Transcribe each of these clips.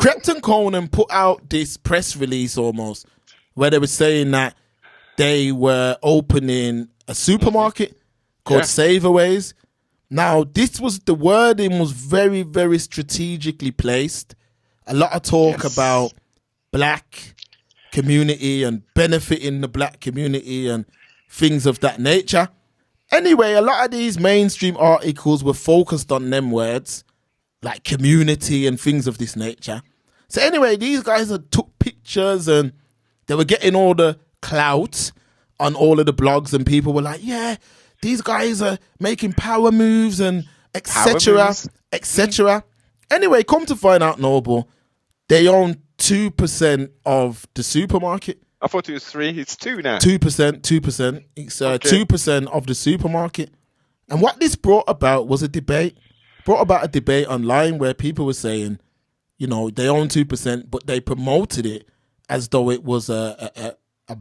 Krept Konan put out this press release almost where they were saying that they were opening a supermarket called Saveways. Now, the wording was very, very strategically placed. A lot of talk about black community and benefiting the black community and things of that nature. Anyway, a lot of these mainstream articles were focused on them words, like community and things of this nature. So anyway, these guys had took pictures and they were getting all the clout on all of the blogs, and people were like, yeah, these guys are making power moves and etc. etc. Anyway, come to find out, Noble, they own 2% of the supermarket. I thought it was 3. It's 2 now. 2%. It's 2% of the supermarket. And what this brought about was a debate. Brought about a debate online where people were saying, you know, they own 2%, but they promoted it as though it was a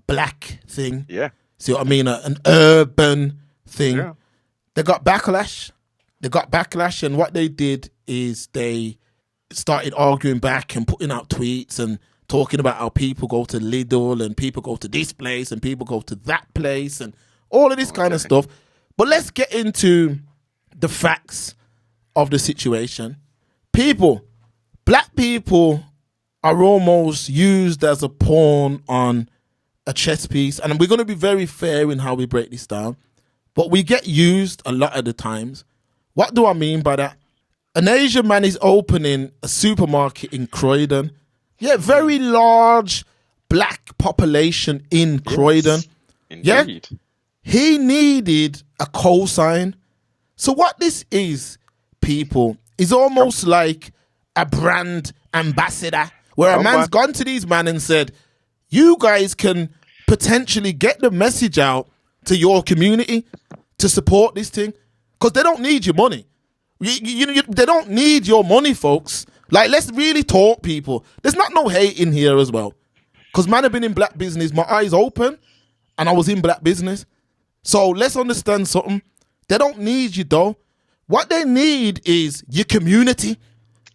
black thing. Yeah. See what I mean? An urban thing. Yeah. They got backlash. And what they did is they started arguing back and putting out tweets and talking about how people go to Lidl and people go to this place and people go to that place and all of this kind of stuff. But let's get into the facts of the situation. Black people are almost used as a pawn on a chess piece. And we're going to be very fair in how we break this down. But we get used a lot of the times. What do I mean by that? An Asian man is opening a supermarket in Croydon. Yeah, very large black population in Croydon. Indeed. Yeah, he needed a cosign. So what this is, people, is almost like a brand ambassador, where a man's gone to these men and said, you guys can potentially get the message out to your community to support this thing, because they don't need your money. They don't need your money, folks. Like, let's really talk, people. There's not no hate in here as well. Because man, I've been in black business. My eyes open and I was in black business. So let's understand something. They don't need you, though. What they need is your community.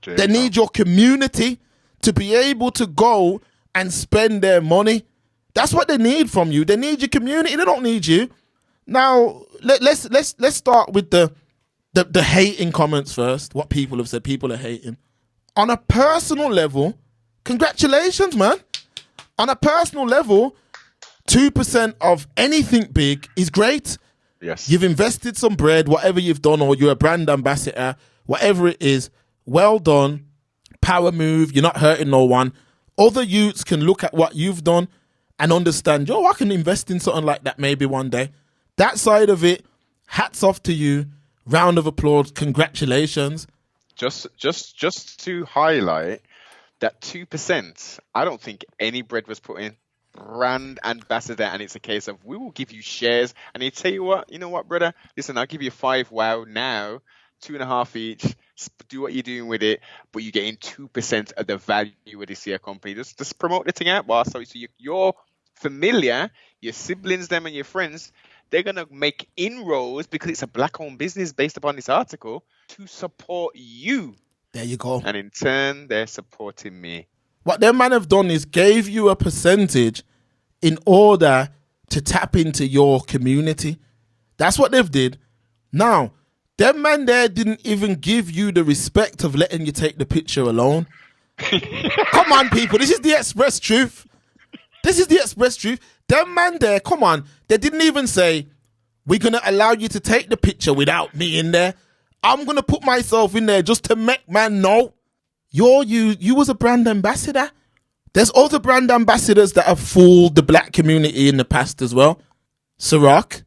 They need your community to be able to go and spend their money. That's what they need from you. They need your community. They don't need you. Now, let's start with the hating comments first. What people have said. People are hating. On a personal level, congratulations, man. On a personal level, 2% of anything big is great. Yes. You've invested some bread, whatever you've done, or you're a brand ambassador, whatever it is, well done. Power move. You're not hurting no one. Other youths can look at what you've done and understand, I can invest in something like that maybe one day. That side of it, hats off to you. Round of applause. Congratulations. Just to highlight that 2%, I don't think any bread was put in. Brand ambassador, and it's a case of, we will give you shares, and they tell you what, brother, listen, I'll give you 5 wow now, 2.5 each, do what you're doing with it, but you're getting 2% of the value of this year company. Just promote the thing out, boss. So your familiar, your siblings, them and your friends, they're going to make inroads, because it's a black-owned business based upon this article, to support you. There you go. And in turn, they're supporting me. What them man have done is gave you a percentage in order to tap into your community. That's what they've did. Now, them man there didn't even give you the respect of letting you take the picture alone. Come on, people. This is the express truth. Them man there, come on. They didn't even say, we're going to allow you to take the picture without me in there. I'm going to put myself in there just to make man know. You was a brand ambassador. There's other brand ambassadors that have fooled the black community in the past as well. Ciroc.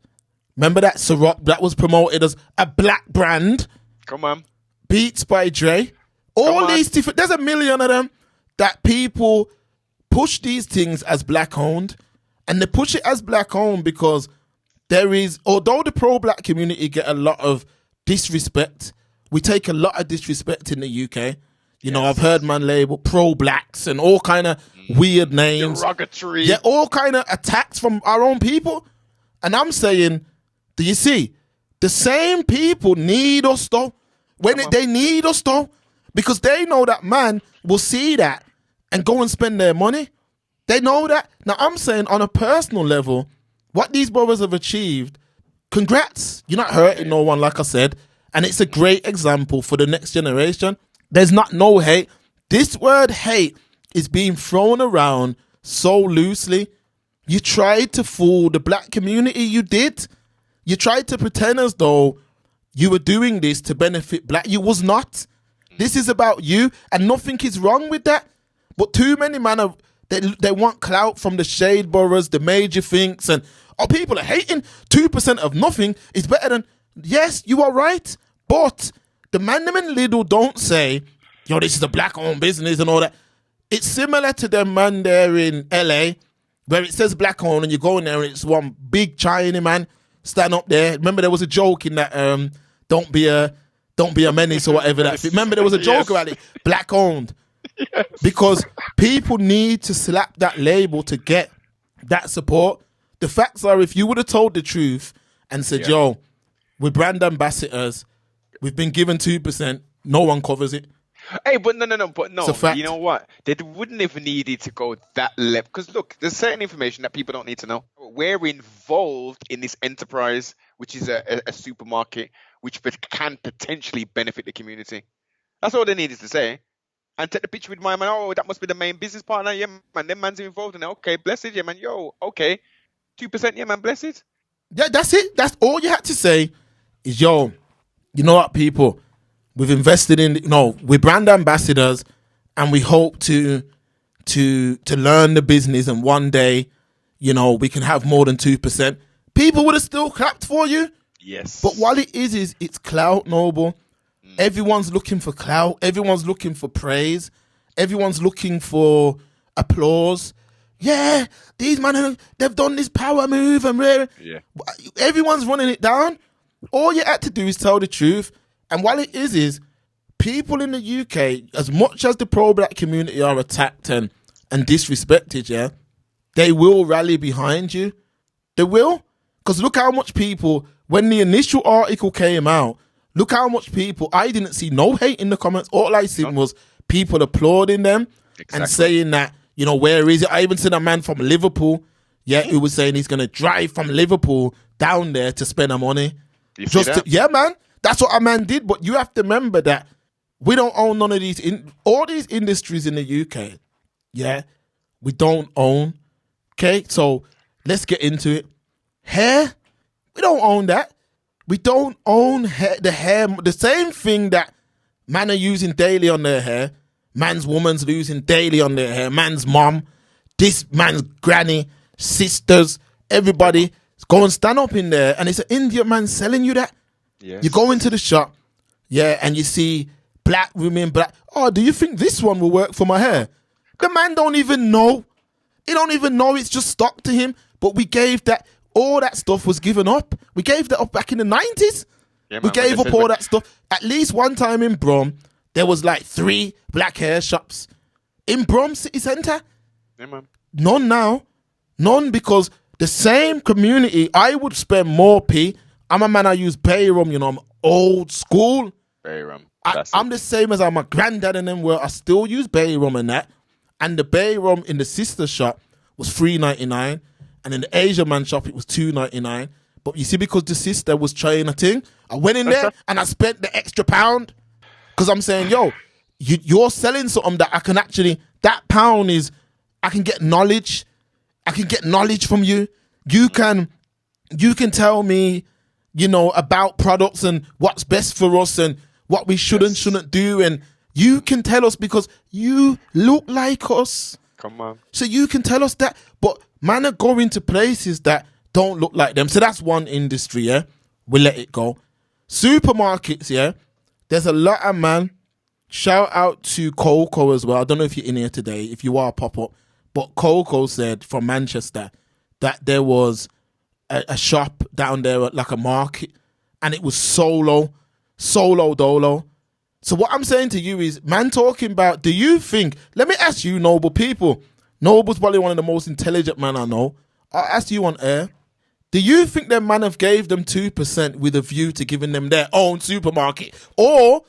Remember that Ciroc that was promoted as a black brand? Come on. Beats by Dre. All these different, there's a million of them that people push these things as black owned. And they push it as black owned because there is, although the pro-black community get a lot of disrespect, we take a lot of disrespect in the UK. You know, I've heard man label pro-blacks and all kind of weird names. Derogatory. Yeah, all kind of attacks from our own people. And I'm saying, do you see? The same people need us though. They need us though. because they know that man will see that and go and spend their money. They know that. Now, I'm saying on a personal level, what these brothers have achieved, congrats. You're not hurting no one, like I said. And it's a great example for the next generation. There's not no hate. This word hate is being thrown around so loosely. You tried to fool the black community. You did. You tried to pretend as though you were doing this to benefit black. You was not. This is about you, and nothing is wrong with that. But too many man they want clout from the shade boroughs, the major thinks, and people are hating. 2% of nothing is better than. Yes, you are right, but the man them in Lidl don't say, yo, this is a black-owned business and all that. It's similar to them man there in LA, where it says black-owned, and you go in there and it's one big Chinese man stand up there. Remember there was a joke in that don't be a menace or whatever that. Remember there was a joke about it, black-owned. Yes. Because people need to slap that label to get that support. The facts are, if you would have told the truth and said, yo, we're brand ambassadors, we've been given 2%, no one covers it. Hey, but no. You know what? They wouldn't have needed to go that level. Because look, there's certain information that people don't need to know. We're involved in this enterprise, which is a supermarket, which can potentially benefit the community. That's all they needed to say. And take the picture with my man. Oh, that must be the main business partner. Yeah, man. Them man's involved in it. Okay, bless it. Yeah, man. Yo, okay. 2%. Yeah, man. Bless it. Yeah, that's it. That's all you had to say is, yo, you know what, people? We've invested in, we're brand ambassadors, and we hope to learn the business, and one day, we can have more than 2%. People would have still clapped for you. Yes. But what it is it's clout, Noble. Everyone's looking for clout. Everyone's looking for praise. Everyone's looking for applause. Yeah, these men, they've done this power move, and everyone's running it down. All you had to do is tell the truth. And what it is people in the UK, as much as the pro-black community are attacked and disrespected, they will rally behind you. They will. Because look how much people, when the initial article came out, look how much people, I didn't see no hate in the comments. All I seen was people applauding them and saying that, where is it? I even seen a man from Liverpool, who was saying he's going to drive from Liverpool down there to spend the money. You see that? Yeah, man. That's what a man did. But you have to remember that we don't own none of these, all these industries in the UK. Yeah, we don't own. Okay, so let's get into it. Hair, we don't own that. We don't own the hair. The same thing that men are using daily on their hair, man's woman's using daily on their hair, man's mom, this man's granny, sisters, everybody. Go and stand up in there, and it's an Indian man selling you that. Yes. You go into the shop, and you see black women, oh, do you think this one will work for my hair? The man don't even know. He don't even know. It's just stock to him. But we gave that, all that stuff was given up. We gave that up back in the 90s. Yeah, we gave up all that stuff. At least one time in Brum, there was like 3 black hair shops. In Brum City Centre. Yeah, man. None now. None, because the same community, I would spend more I'm a man, I use Bayram, I'm old school. Bayram. I'm the same as my granddad and them, where I still use Bayram and that. And the Bayram in the sister shop was $3.99. And in the Asia man shop, it was $2.99. But you see, because the sister was trying a thing, I went in there and I spent the extra £1. Because I'm saying, yo, you're selling something that I can actually, that £1 is, I can get knowledge. I can get knowledge from you. You can tell me, about products and what's best for us and what we should and shouldn't do. And you can tell us because you look like us. Come on. So you can tell us that. But man are going to places that don't look like them. So that's one industry, we'll let it go. Supermarkets, there's a lot of man. Shout out to Coco as well. I don't know if you're in here today. If you are, pop up. But Coco said from Manchester that there was a shop down there at like a market, and it was solo dolo. So what I'm saying to you is, man, talking about, do you think, let me ask you, Noble people. Noble's probably one of the most intelligent men I know. I'll ask you on air. Do you think their man have gave them 2% with a view to giving them their own supermarket? Or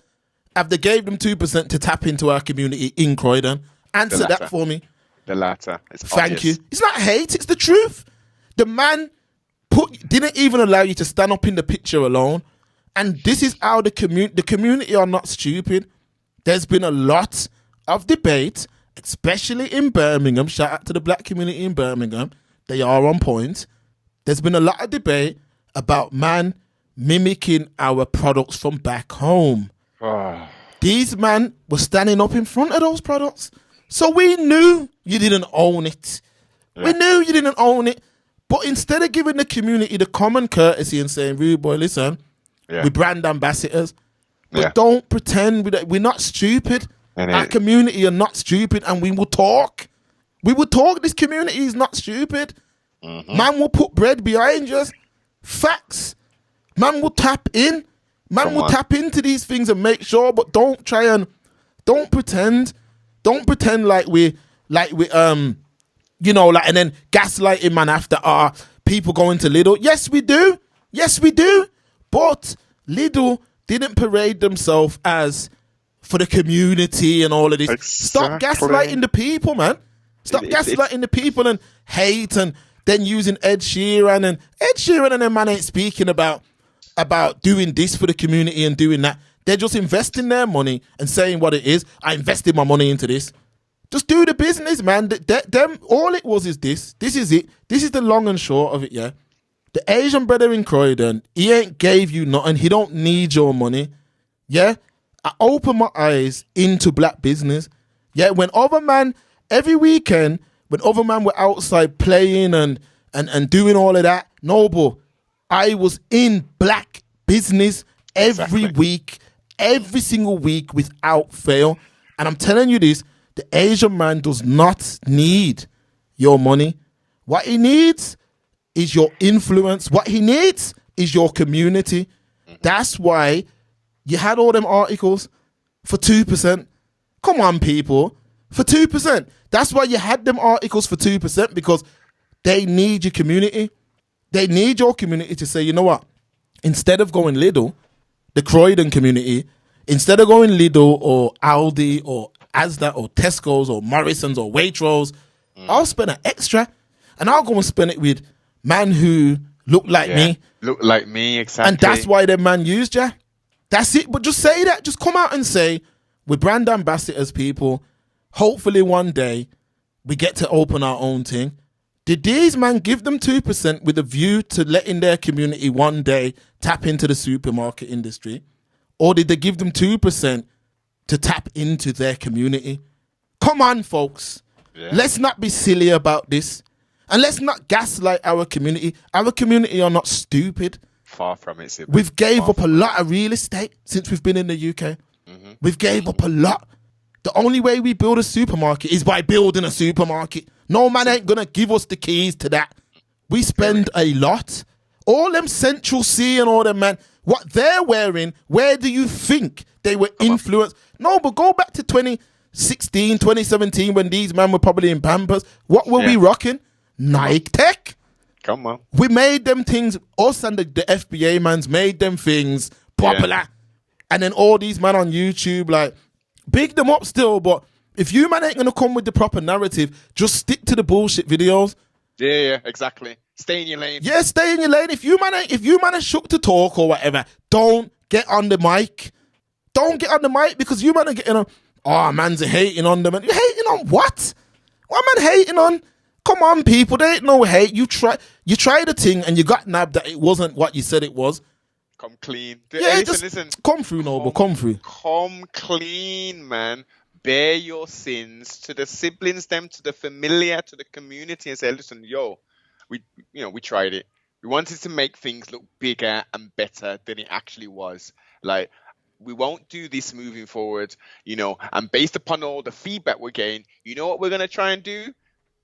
Have they gave them 2% to tap into our community in Croydon? Answer that for me. The latter. It's Thank obvious. you. It's not hate, it's the truth. The man didn't even allow you to stand up in the picture alone. And this is how the community are not stupid. There's been a lot of debate, especially in Birmingham. Shout out to the black community in Birmingham. They are on point. There's been a lot of debate about man mimicking our products from back home. These men were standing up in front of those products. So we knew you didn't own it. Yeah. We knew you didn't own it. But instead of giving the community the common courtesy and saying, rude boy, listen, we're brand ambassadors. But don't pretend we're not stupid. Our community are not stupid, and we will talk. We will talk. This community is not stupid. Mm-hmm. Man will put bread behind you. Facts. Man will tap in. Man will tap into these things and make sure, but don't pretend. Don't pretend like we and then gaslighting man after people going to Lidl. Yes, we do. But Lidl didn't parade themselves as for the community and all of this. Exactly. Stop gaslighting the people, man. Stop gaslighting the people and hate and then using Ed Sheeran and them man ain't speaking about doing this for the community and doing that. They're just investing their money and saying what it is. I invested my money into this. Just do the business, man. Them all it was is this. This is it. This is the long and short of it, yeah. The Asian brother in Croydon, he ain't gave you nothing. He don't need your money. Yeah? I open my eyes into black business. Yeah, when other man, every weekend, when other man were outside playing and doing all of that, no, I was in black business every week, every single week without fail. And I'm telling you this, the Asian man does not need your money. What he needs is your influence. What he needs is your community. That's why you had all them articles for 2%. Come on, people. For 2%. That's why you had them articles for 2%, because they need your community. They need your community to say, you know what? Instead of going Lidl, the Croydon community, instead of going Lidl or Aldi or Asda or Tesco's or Morrison's or Waitrose, I'll spend an extra and I'll go and spend it with man who look like me. Look like me, exactly. And that's why the man used you. That's it. But just say that. Just come out and say, we're brand ambassadors, people. Hopefully one day we get to open our own thing. Did these man give them 2% with a view to letting their community one day tap into the supermarket industry? Or did they give them 2% to tap into their community? Come on, folks. Yeah. Let's not be silly about this. And let's not gaslight our community. Our community are not stupid. Far from it. We've gave up a lot of real estate since we've been in the UK. Mm-hmm. We've gave up a lot. The only way we build a supermarket is by building a supermarket. No man ain't going to give us the keys to that. We spend a lot. All them Central C and all them, man, what they're wearing, where do you think they were influenced? No, but go back to 2016, 2017 when these men were probably in Pampers. What were we rocking? Nike Tech. Come on. We made them things, us and the FBA mans made them things popular. Yeah. And then all these men on YouTube, like, big them up still, but if you man ain't going to come with the proper narrative, just stick to the bullshit videos. Yeah, exactly. Stay in your lane. Yeah, stay in your lane. If you man are shook to talk or whatever, don't get on the mic. Don't get on the mic because you man are getting on, oh, man's hating on them. And you hating on what? What man hating on? Come on, people. There ain't no hate. You tried the thing and you got nabbed that it wasn't what you said it was. Come clean. Yeah, listen. Come through, Noble. Come through. Come clean, man. Bear your sins to the siblings, them, to the familiar, to the community, and say, listen, we tried it. We wanted to make things look bigger and better than it actually was. Like, we won't do this moving forward, and based upon all the feedback we're getting, you know what we're going to try and do?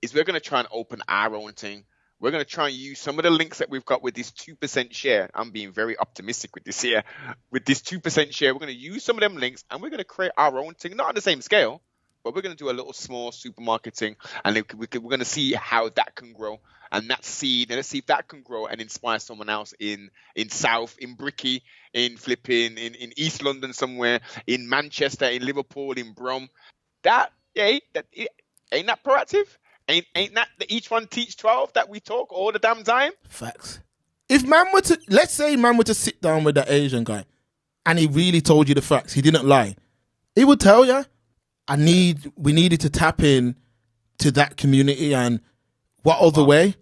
Is we're going to try and open our own thing. We're going to try and use some of the links that we've got with this 2% share. I'm being very optimistic with this here. With this 2% share, we're going to use some of them links and we're going to create our own thing. Not on the same scale, but we're going to do a little small supermarket thing, and we're going to see how that can grow. And that seed, and let's see if that can grow and inspire someone else in South, in Bricky, in flipping, in East London somewhere, in Manchester, in Liverpool, in Brum. Ain't that proactive? Ain't that the each one teach 12 that we talk all the damn time? Facts. If let's say man were to sit down with that Asian guy and he really told you the facts, he didn't lie, he would tell you, we needed to tap in to that community, and what other way?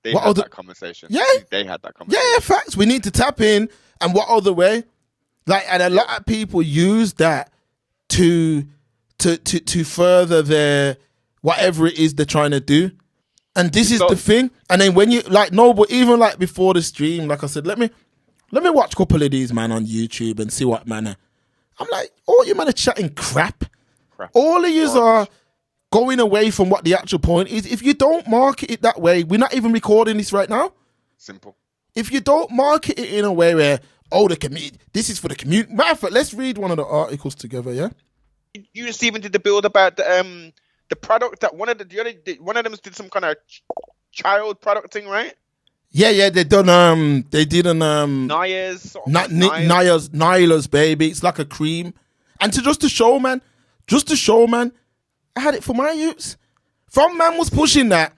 They had that conversation. Yeah. They had that conversation. Yeah, facts. We need to tap in, and what other way? And a lot of people use that to further their whatever it is they're trying to do. And this is the thing. And then when you but even before the stream, like I said, let me watch a couple of these man on YouTube and see what manner. I'm like, all you man are chatting crap. All of yous are going away from what the actual point is. If you don't market it that way, we're not even recording this right now. Simple. If you don't market it in a way where, this is for the community. Matter of fact, let's read one of the articles together, yeah? You and Stephen did the build about the product that one of them did some kind of child product thing, right? Yeah, they did Nyla's baby. It's like a cream. And to show man, I had it for my use. From man was pushing that,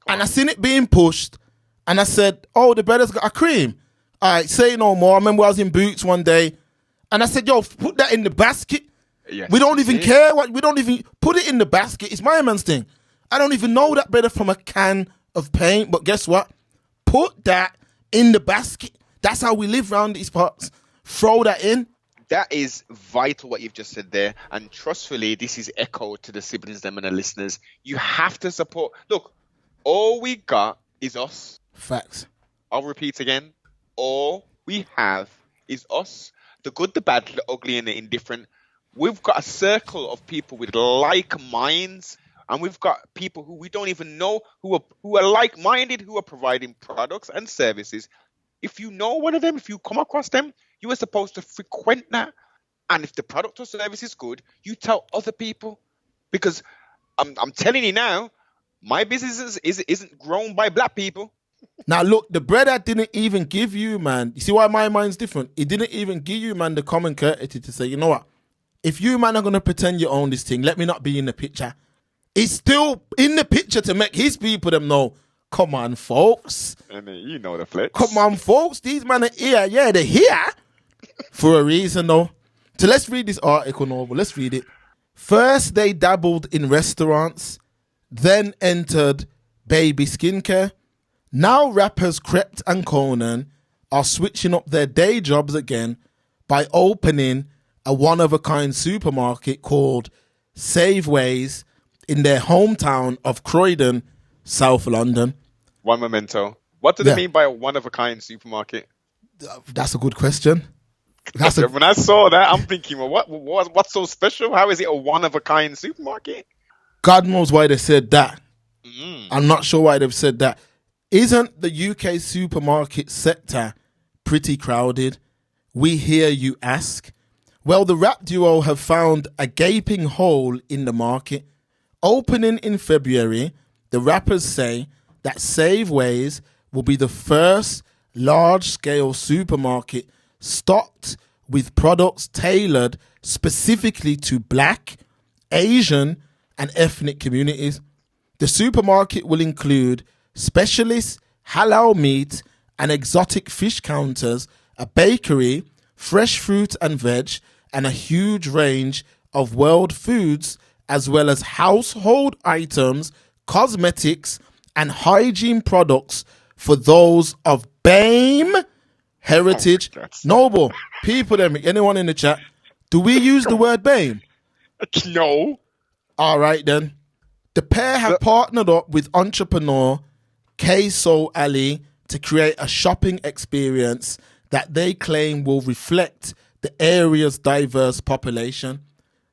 and I seen it being pushed, and I said, oh, the brother's got a cream. All right, say no more. I remember I was in Boots one day, and I said, yo, put that in the basket. Yes, we don't even care. We don't even put it in the basket. It's my man's thing. I don't even know that better from a can of paint, but guess what? Put that in the basket. That's how we live around these parts. Throw that in. That is vital what you've just said there. And trustfully, this is echoed to the siblings, them and the listeners. You have to support. Look, all we got is us. Facts. I'll repeat again. All we have is us. The good, the bad, the ugly, and the indifferent. We've got a circle of people with like minds. And we've got people who we don't even know who are like-minded, who are providing products and services. If you know one of them, if you come across them, you are supposed to frequent that. And if the product or service is good, you tell other people. Because I'm telling you now, my business isn't grown by black people. Now, look, the brother didn't even give you, man. You see why my mind's different? He didn't even give you, man, the common courtesy to say, you know what? If you, man, are going to pretend you own this thing, let me not be in the picture. He's still in the picture to make his people them know. Come on, folks. And you know the flex. Come on, folks. These men are here. Yeah, they're here for a reason, though. So let's read this article, Noble. Let's read it. First, they dabbled in restaurants, then entered baby skincare. Now, rappers Krept and Konan are switching up their day jobs again by opening a one-of-a-kind supermarket called Saveways in their hometown of Croydon, South London. One memento. What do they mean by a one-of-a-kind supermarket? That's a good question. When I saw that, I'm thinking, well, what's so special? How is it a one-of-a-kind supermarket? God knows why they said that. I'm not sure why they've said that. Isn't the UK supermarket sector pretty crowded? We hear you ask. Well, the rap duo have found a gaping hole in the market. Opening in February, the rappers say that Saveways will be the first large-scale supermarket stocked with products tailored specifically to Black, Asian, and ethnic communities. The supermarket will include specialist halal meat and exotic fish counters, a bakery, fresh fruit and veg, and a huge range of world foods, as well as household items, cosmetics, and hygiene products for those of BAME heritage. Noble, people, anyone in the chat, do we use the word BAME? No. All right, then. The pair have partnered up with entrepreneur Kayso Ali to create a shopping experience that they claim will reflect the area's diverse population.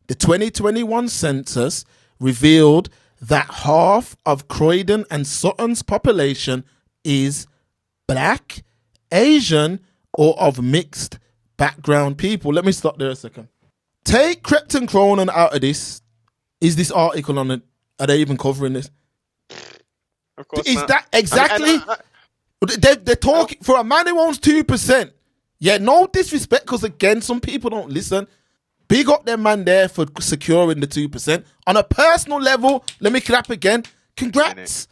The 2021 census revealed that half of Croydon and Sutton's population is Black, Asian, or of mixed background people. Let me stop there a second. Take Krept Konan out of this. Is this article on it? Are they even covering this? Of course Is not. that exactly? They're talking for a man who owns 2%. Yeah, no disrespect, because again, some people don't listen. Big up them man there for securing the 2%. On a personal level, let me clap again. Congrats.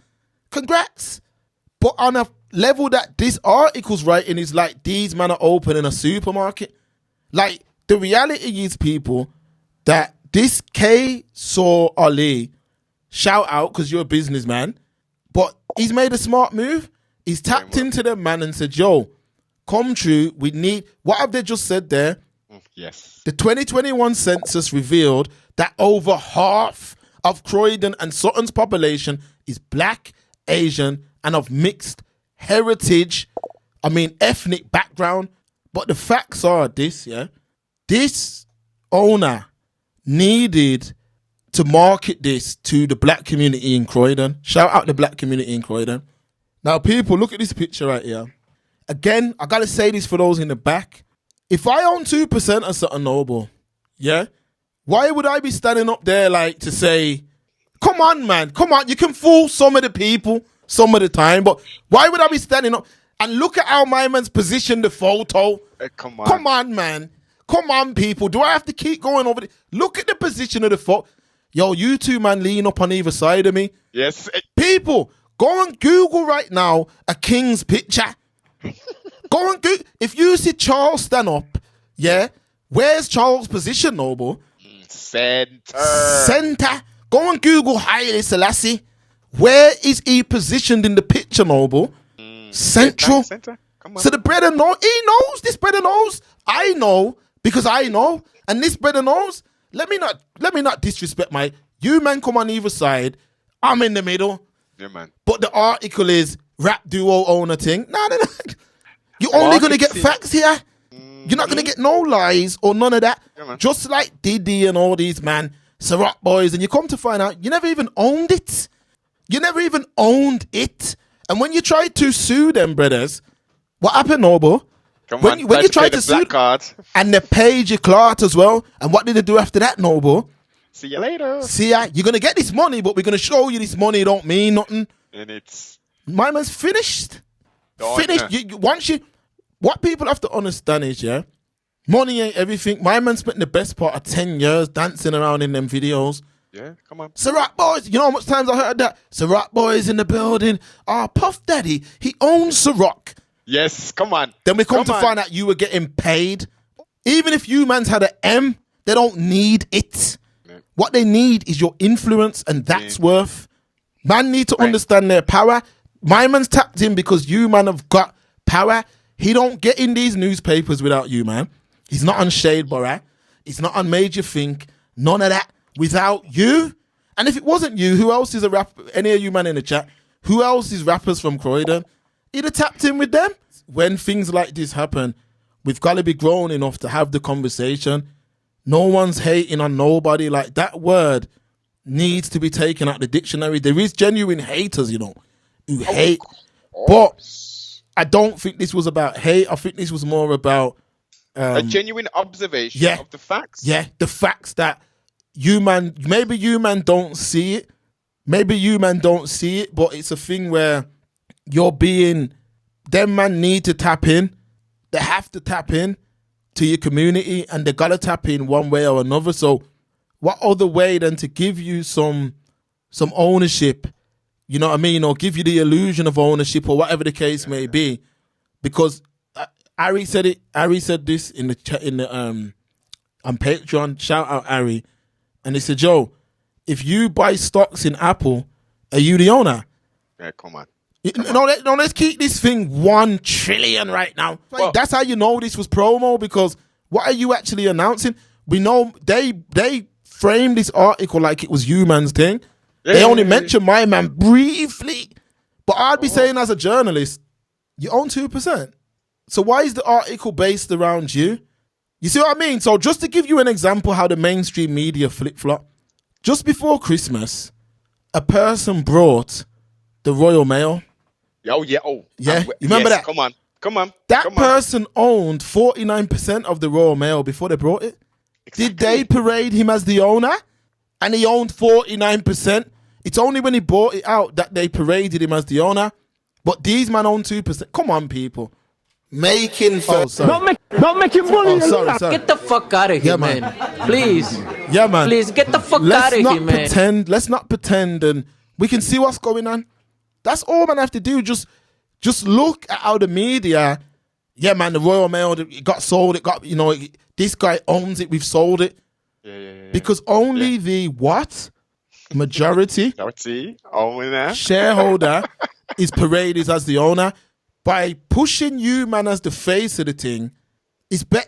But on a level that this article's writing is like, these men are opening a supermarket. Like, the reality is, people, that this K saw Ali, shout out because you're a businessman, but he's made a smart move. He's tapped into them man and said, yo, come true. We need, what have they just said there? Yes. The 2021 census revealed that over half of Croydon and Sutton's population is black, Asian, and of mixed heritage, ethnic background. But the facts are this, yeah? This owner needed to market this to the black community in Croydon. Shout out the black community in Croydon. Now, people, look at this picture right here. Again, I got to say this for those in the back. If I own 2% of Sutton Noble, yeah, why would I be standing up there like to say, come on, man, come on, you can fool some of the people some of the time, but why would I be standing up? And look at how my man's positioned the photo. Come on. Come on, man. Come on, people. Do I have to keep going over it? Look at the position of the photo. Yo, you two, man, lean up on either side of me. Yes. People, go on Google right now a king's picture. Go on Google. If you see Charles stand up, yeah, where's Charles' position, Noble? Center. Go on Google Haile Selassie. Where is he positioned in the picture, Noble? Central. Center. Come on. So the brother knows. He knows. This brother knows. I know because I know, and this brother knows. Let me not disrespect you man come on either side. I'm in the middle. Yeah, man. But the article is rap duo owner thing. No. You're only gonna get facts here. You're not gonna get no lies or none of that. Yeah, just like Diddy and all these man, Ciroc boys, and you come to find out you never even owned it. You never even owned it. And when you tried to sue them, brothers, what happened, Noble? When you tried to sue card. And they paid you Clout as well. And what did they do after that, Noble? See you later. See ya. You're gonna get this money, but we're gonna show you this money don't mean nothing. And it's my man's finished. Finished. What people have to understand is, yeah, money ain't everything. My man spent the best part of 10 years dancing around in them videos. Yeah, come on. Ciroc boys, you know how much times I heard that? Ciroc boys in the building. Puff Daddy, he owns Ciroc. Yes, come on. Then we come to find out you were getting paid. Even if you man's had an M, they don't need it. No. What they need is your influence, and that's worth. Man need to understand their power. My man's tapped in because you man have got power. He don't get in these newspapers without you, man. He's not on Shade Borough. He's not on Major Think. None of that without you. And if it wasn't you, who else is a rapper? Any of you man in the chat, who else is rappers from Croydon? He'd have tapped in with them. When things like this happen, we've got to be grown enough to have the conversation. No one's hating on nobody. Like, that word needs to be taken out the dictionary. There is genuine haters, you know, who hate. But I don't think this was about hate. I think this was more about a genuine observation of the facts. Yeah, the facts that maybe you man don't see it. Maybe you man don't see it, but it's a thing where them man need to tap in. They have to tap in to your community, and they gotta tap in one way or another. So what other way than to give you some ownership, you know what I mean, or give you the illusion of ownership or whatever the case may be? Because Ari said it. Ari said this in the chat on Patreon. Shout out Ari, and he said, "Joe, if you buy stocks in Apple, are you the owner?" Yeah, come on. Let's keep this thing 1 trillion right now. Well, that's how you know this was promo, because what are you actually announcing? We know they framed this article like it was you man's thing. They only mentioned my man briefly. But I'd be saying as a journalist, you own 2%. So why is the article based around you? You see what I mean? So just to give you an example how the mainstream media flip-flop, just before Christmas, a person brought the Royal Mail. Yeah. You remember that? Come on. That person owned 49% of the Royal Mail before they brought it. Exactly. Did they parade him as the owner? and he owned 49%. It's only when he bought it out that they paraded him as the owner. But these man own 2%. Come on, people. Making sorry. Don't make him bully. Sorry. Get the fuck out of here, man. Please. Yeah, man. Please get the fuck out of here, man. Let's not pretend, and we can see what's going on. That's all man have to do. Just look at how the media. Yeah, man. The Royal Mail, it got sold. It got, this guy owns it. We've sold it. Yeah. Because only the what? Majority shareholder is paraded as the owner. By pushing you, man, as the face of the thing,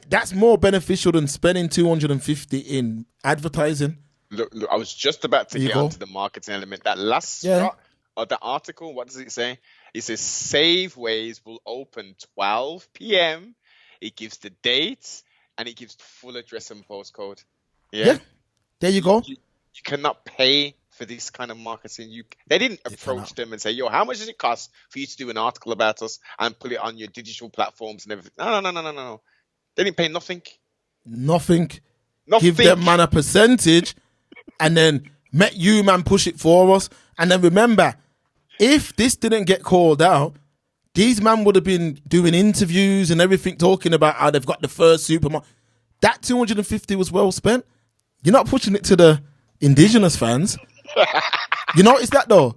that's more beneficial than spending 250 in advertising. Look, I was just about to get onto the marketing element. That last shot of the article, what does it say? It says Saveways will open 12 p.m. It gives the dates and it gives the full address and postcode. Yeah. There you go. You cannot pay for this kind of marketing. They didn't approach them and say, yo, how much does it cost for you to do an article about us and put it on your digital platforms and everything? No. They didn't pay nothing. Nothing. Give them, man, a percentage and then let you, man, push it for us. And then remember, if this didn't get called out, these man would have been doing interviews and everything, talking about how they've got the first supermarket. That 250 was well spent. You're not pushing it to the indigenous fans. You notice that though?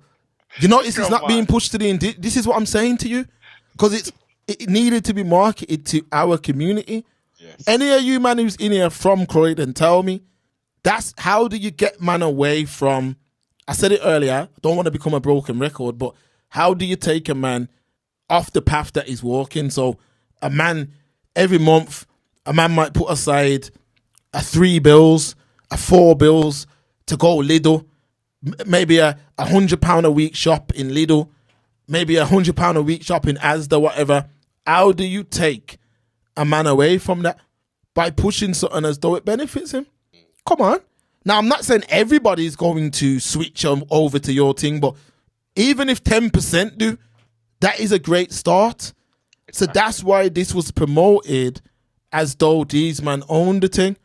You notice it's not being pushed to the this is what I'm saying to you, because it needed to be marketed to our community. Yes. Any of you man who's in here from Croydon, tell me, that's how do you get man away from, I said it earlier, I don't want to become a broken record, but how do you take a man off the path that he's walking? So a man, every month, a man might put aside a 3 bills, a 4 bills to go Lidl, maybe a £100 a week shop in Lidl, maybe a £100 a week shop in Asda, whatever. How do you take a man away from that? By pushing something as though it benefits him. Come on. Now, I'm not saying everybody's going to switch over to your thing, but even if 10% do, that is a great start. So that's why this was promoted as though these man own the thing.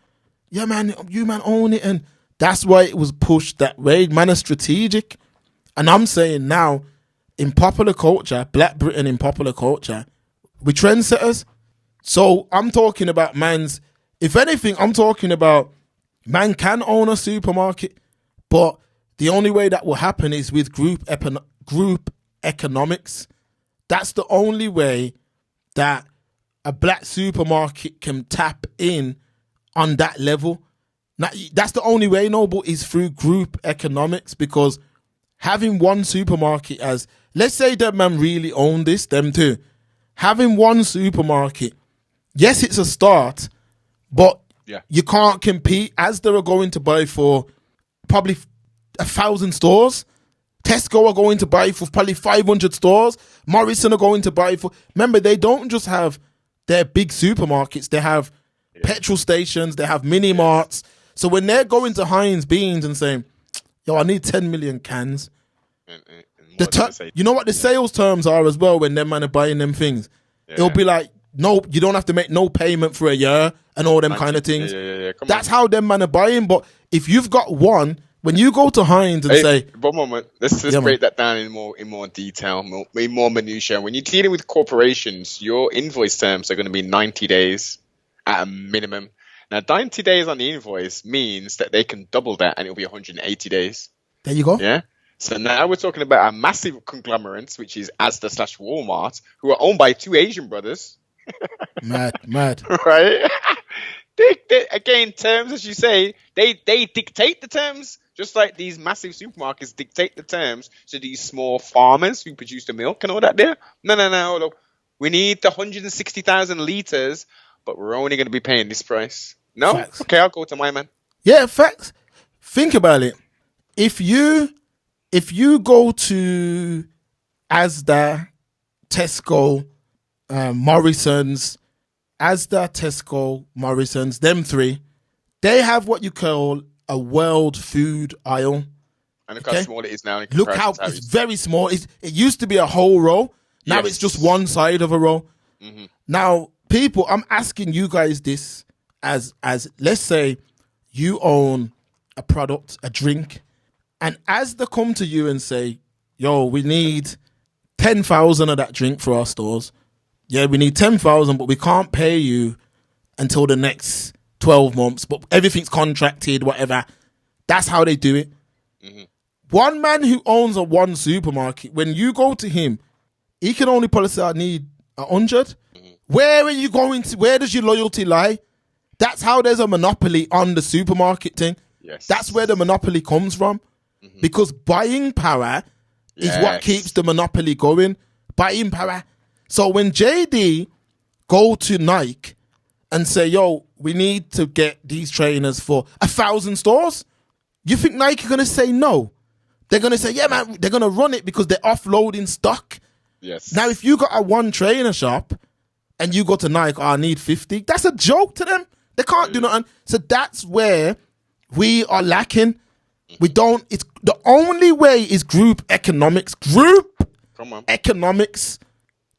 Yeah, man, you man own it. And that's why it was pushed that way. Man is strategic. And I'm saying now, in popular culture, Black Britain in popular culture, we're trendsetters. So I'm talking about man's, if anything, I'm talking about man can own a supermarket, but the only way that will happen is with group economics. That's the only way that a black supermarket can tap in on that level. Now, that's the only way, Noble, is through group economics, because having one supermarket as, let's say that man really own this, them too. Having one supermarket, yes, it's a start, but you can't compete as they are going to buy for probably 1,000 stores. Tesco are going to buy for probably 500 stores. Morrison are going to buy for... Remember, they don't just have their big supermarkets. They have petrol stations. They have mini-marts. So when they're going to Heinz Beans and saying, yo, I need 10 million cans. You know what the sales terms are as well when them man are buying them things? It'll be like, no, you don't have to make no payment for a year and all them kind of things. That's how them man are buying. But if you've got one, when you go to Heinz and say... One moment, let's break that down in more detail, in more minutiae. When you're dealing with corporations, your invoice terms are going to be 90 days at a minimum. Now, 90 days on the invoice means that they can double that and it'll be 180 days. There you go. Yeah. So now we're talking about a massive conglomerate, which is Asda/Walmart, who are owned by 2 Asian brothers. Mad. Right? they, again, terms, as you say, they dictate the terms, just like these massive supermarkets dictate the terms to these small farmers who produce the milk and all that there. No. Look, we need the 160,000 litres, but we're only going to be paying this price. No? Facts. Okay, I'll go to my man. Yeah, facts. Think about it. If you go to Asda, Tesco, Morrison's, Asda, Tesco, Morrison's, them 3, they have what you call a world food aisle. And look how small it is now. Look how it's very small. It used to be a whole row. Now it's just one side of a row. Mm-hmm. Now, people, I'm asking you guys this as let's say you own a product, a drink, and as they come to you and say, yo, we need 10,000 of that drink for our stores. Yeah, we need 10,000, but we can't pay you until the next 12 months, but everything's contracted, whatever. That's how they do it. Mm-hmm. One man who owns one supermarket, when you go to him, he can only probably say, I need 100. Mm-hmm. Where are you going to? Where does your loyalty lie? That's how there's a monopoly on the supermarket thing. Yes. That's where the monopoly comes from. Mm-hmm. Because buying power is what keeps the monopoly going. Buying power. So when JD go to Nike and say, yo, we need to get these trainers for 1,000 stores, you think Nike are going to say no? They're going to say, yeah, man, they're going to run it because they're offloading stock. Yes. Now, if you got a one trainer shop and you go to Nike, I need 50, that's a joke to them. They can't do nothing. So that's where we are lacking. We don't, it's the only way is group economics. Economics.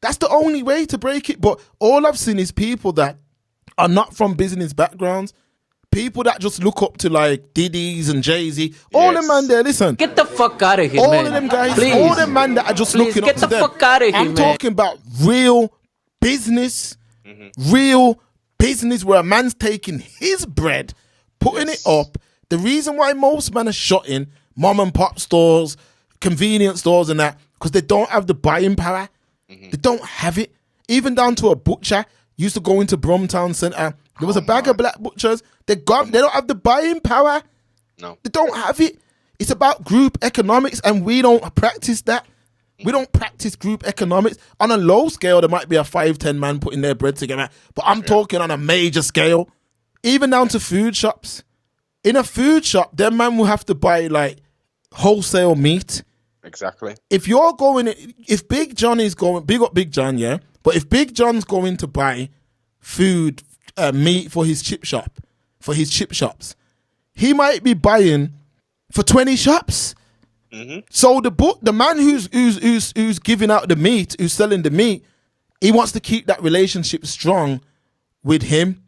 That's the only way to break it. But all I've seen is people that are not from business backgrounds. People that just look up to like Diddy's and Jay-Z. All them man there, listen. Get the fuck out of here, all man. Of them guys, Please. All them man that are just looking up to them. Get the fuck out of here, I'm talking about real business. Real business where a man's taking his bread, putting it up. The reason why most men are shutting mom and pop stores, convenience stores and that, because they don't have the buying power. They don't have it. Even down to a butcher used to go into Bromtown Centre. There was a bag of black butchers. They don't have the buying power. No. They don't have it. It's about group economics and we don't practice that. We don't practice group economics. On a low scale, there might be a 5-10 man putting their bread together. But I'm talking on a major scale. Even down to food shops. In a food shop, their man will have to buy like wholesale meat. Exactly. If Big John is going, big up Big John, yeah. But if Big John's going to buy food, meat for his chip shops, he might be buying for 20 shops. Mm-hmm. So the man who's giving out the meat, who's selling the meat, he wants to keep that relationship strong with him.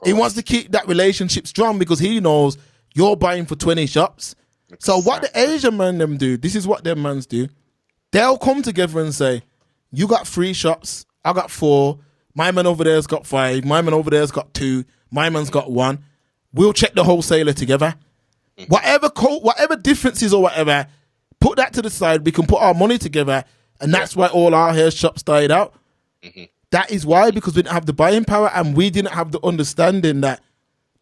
He wants to keep that relationship strong because he knows you're buying for 20 shops. So what the Asian man them do, this is what them mans do. They'll come together and say, you got 3 shops, I got 4, my man over there's got 5, my man over there's got 2, my man's got 1. We'll check the wholesaler together. Whatever differences or whatever, put that to the side. We can put our money together, and that's why all our hair shops died out. Mm-hmm. That is why, because we didn't have the buying power and we didn't have the understanding that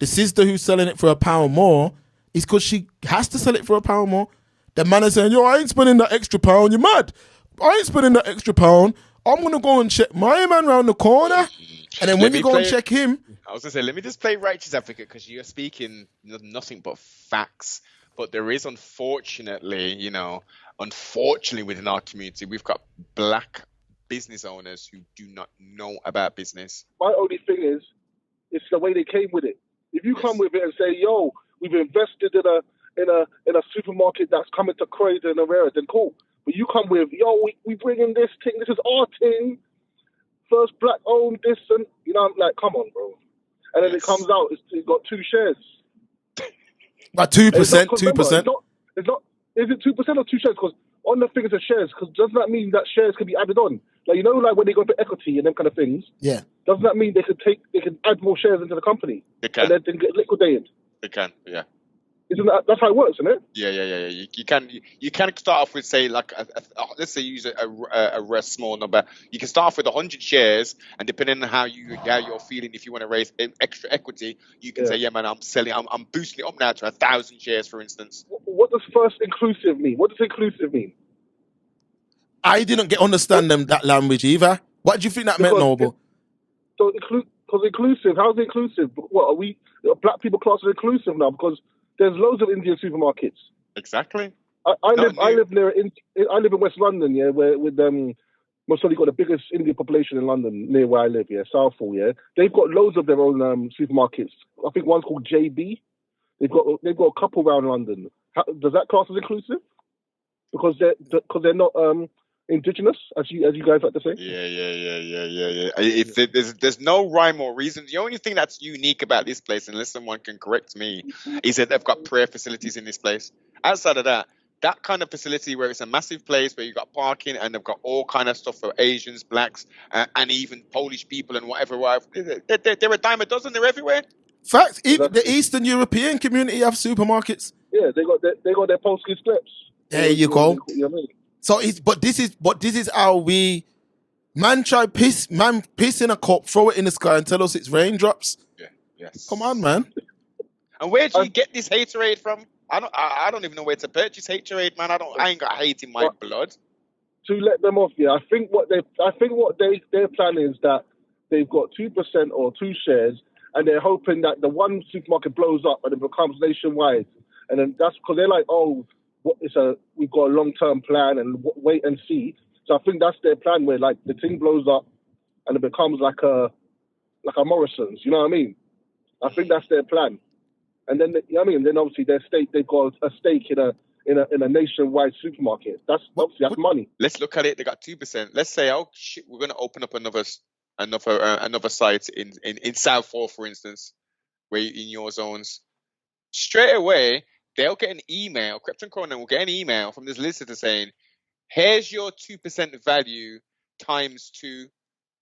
the sister who's selling it for £1 more is because she has to sell it for £1 more. The man is saying, yo, I ain't spending that extra £1. You're mad. I ain't spending that extra £1. I'm going to go and check my man round the corner. And then when you go and check him. I was going to say, let me just play righteous advocate because you're speaking nothing but facts. But there is, unfortunately within our community, we've got black business owners who do not know about business. My only thing is, it's the way they came with it. If you come with it and say, yo, we've invested in a supermarket that's coming to Croydon and Rare, then cool. But you come with, yo, we bring in this thing, this is our thing, first black owned this, and I'm like, come on, bro. And then it comes out, it's got 2 shares. About 2%, 2%. It's not. Is it 2% or 2 shares? Because on the thing is the shares. Because doesn't that mean that shares can be added on? Like like when they go for equity and them kind of things. Yeah. Doesn't that mean they can add more shares into the company? They can. And then get liquidated. They can. Yeah. That's how it works, isn't it? Yeah. You can start off with, say, like let's say use a small number. You can start off with 100 shares, and depending on how you're feeling, if you want to raise extra equity, you can say, yeah, man, I'm boosting it up now to 1,000 shares, for instance. What does first inclusive mean? What does inclusive mean? I didn't understand that language either. What do you think that meant, Noble? So inclusive. How's it inclusive? What are we? Black people class as inclusive now because there's loads of Indian supermarkets. Exactly. I live in West London, yeah, where most probably got the biggest Indian population in London near where I live, yeah, Southall, yeah. They've got loads of their own supermarkets. I think one's called JB. They've got a couple around London. Does that class as inclusive? Because they're not indigenous, as you guys like to say. Yeah. There's no rhyme or reason. The only thing that's unique about this place, unless someone can correct me, is that they've got prayer facilities in this place. Outside of that kind of facility where it's a massive place where you've got parking and they've got all kind of stuff for Asians, blacks, and even Polish people and whatever. They're a dime a dozen. They're everywhere. Facts. Even the Eastern European community have supermarkets. Yeah, they got their Polski skleps. There you go. You know what I mean? So this is how we man piss in a cup, throw it in the sky, and tell us it's raindrops. Yeah. Yes. Come on, man. And where do you get this haterade from? I don't even know where to purchase haterade, man. I ain't got hate in my blood. To let them off, yeah. I think what their plan is that they've got 2% or 2 shares, and they're hoping that the one supermarket blows up and it becomes nationwide, and then that's because they're like, oh, we've got a long-term plan and wait and see. So I think that's their plan, where like the thing blows up and it becomes like a Morrison's. You know what I mean? I think that's their plan. And then then obviously they've got a stake in a nationwide supermarket. That's money. Let's look at it. They got 2%. Let's say, oh shit, we're going to open up another site in Southall, for instance, where in your zones. Straight away, they'll get an email. Krept Konan will get an email from this solicitor saying, "Here's your 2% value times 2.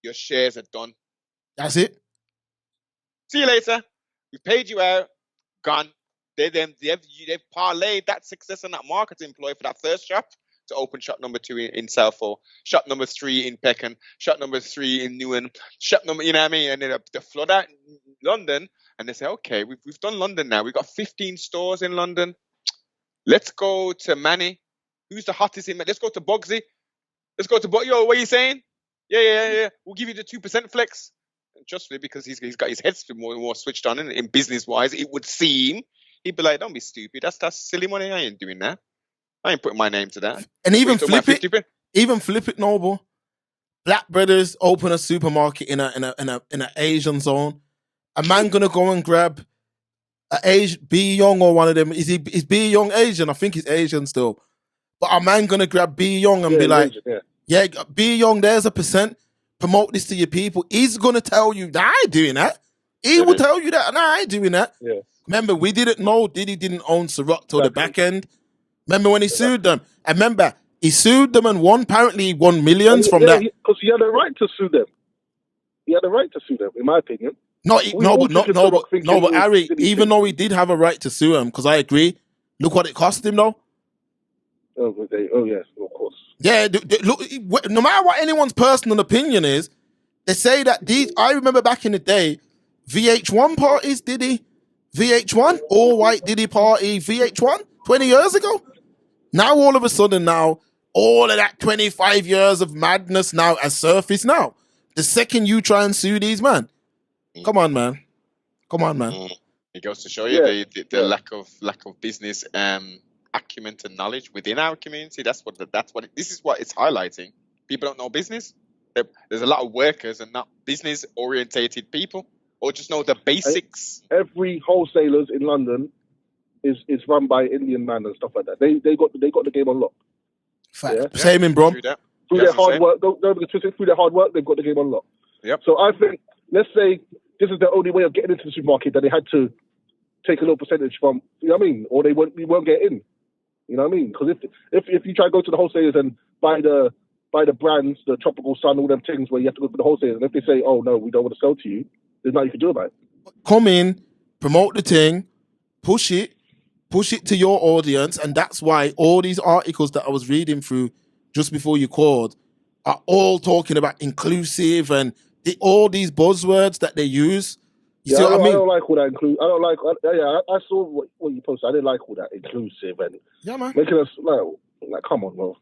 Your shares are done. That's it. See you later. We paid you out. Gone." They've parlayed that success and that marketing employee for that first shop to open shop number 2 in Southall, shop number 3 in Peckham, shop number 3 in Newark, shop number, you know what I mean? And then they flood out London, and they say, okay, we've done London now. We've got 15 stores in London. Let's go to Manny. Who's the hottest in? Let's go to Bugsy. Let's go to Yo. What are you saying? Yeah. We'll give you the 2% flex. Just because he's got his head more switched on in business wise, it would seem. He'd be like, don't be stupid. That's silly money. I ain't doing that. I ain't putting my name to that. And even flip it, Noble. Black brothers open a supermarket in a Asian zone. A man gonna go and grab B Young or one of them. Is B Young Asian? I think he's Asian still. But a man gonna grab B Young and be like, Asian, B Young, there's a %. Promote this to your people. He's gonna tell you, nah, I ain't doing that. He will tell you that, nah, I ain't doing that. Yeah. Remember, we didn't know Diddy didn't own Ciroc till the back end. Remember when he sued them? And remember, he sued them and apparently won millions from that. Because he had a right to sue them. He had a right to sue them, in my opinion. But Harry, even though he did have a right to sue him, because I agree, look what it cost him, though. Oh yes, of course. Yeah, look, no matter what anyone's personal opinion is, they say that I remember back in the day, VH1 parties, Diddy, VH1, all white Diddy party, VH1, 20 years ago. Now all of a sudden all of that 25 years of madness now has surfaced now. The second you try and sue these man. Come on, man. It goes to show you the lack of business acumen and knowledge within our community. This is what it's highlighting. People don't know business. There's a lot of workers and not business orientated people, or just know the basics. Every wholesalers in London is run by Indian man and stuff like that. They got the game on lock. Fact. Yeah? Same in Brom. Through their hard work, through their hard work, they've got the game on lock. Yep. So I think, let's say this is the only way of getting into the supermarket, that they had to take a little percentage from, you know what I mean, or we won't get in. You know what I mean? Because if you try to go to the wholesalers and buy the brands, the Tropical Sun, all them things where you have to go to the wholesalers, and if they say, oh no, we don't want to sell to you, there's nothing you can do about it. Come in, promote the thing, push it to your audience, and that's why all these articles that I was reading through just before you called are all talking about inclusive and all these buzzwords that they use. You see what I mean? I don't like all that I saw what you posted. I didn't like all that inclusive and man. making us like, come on, bro.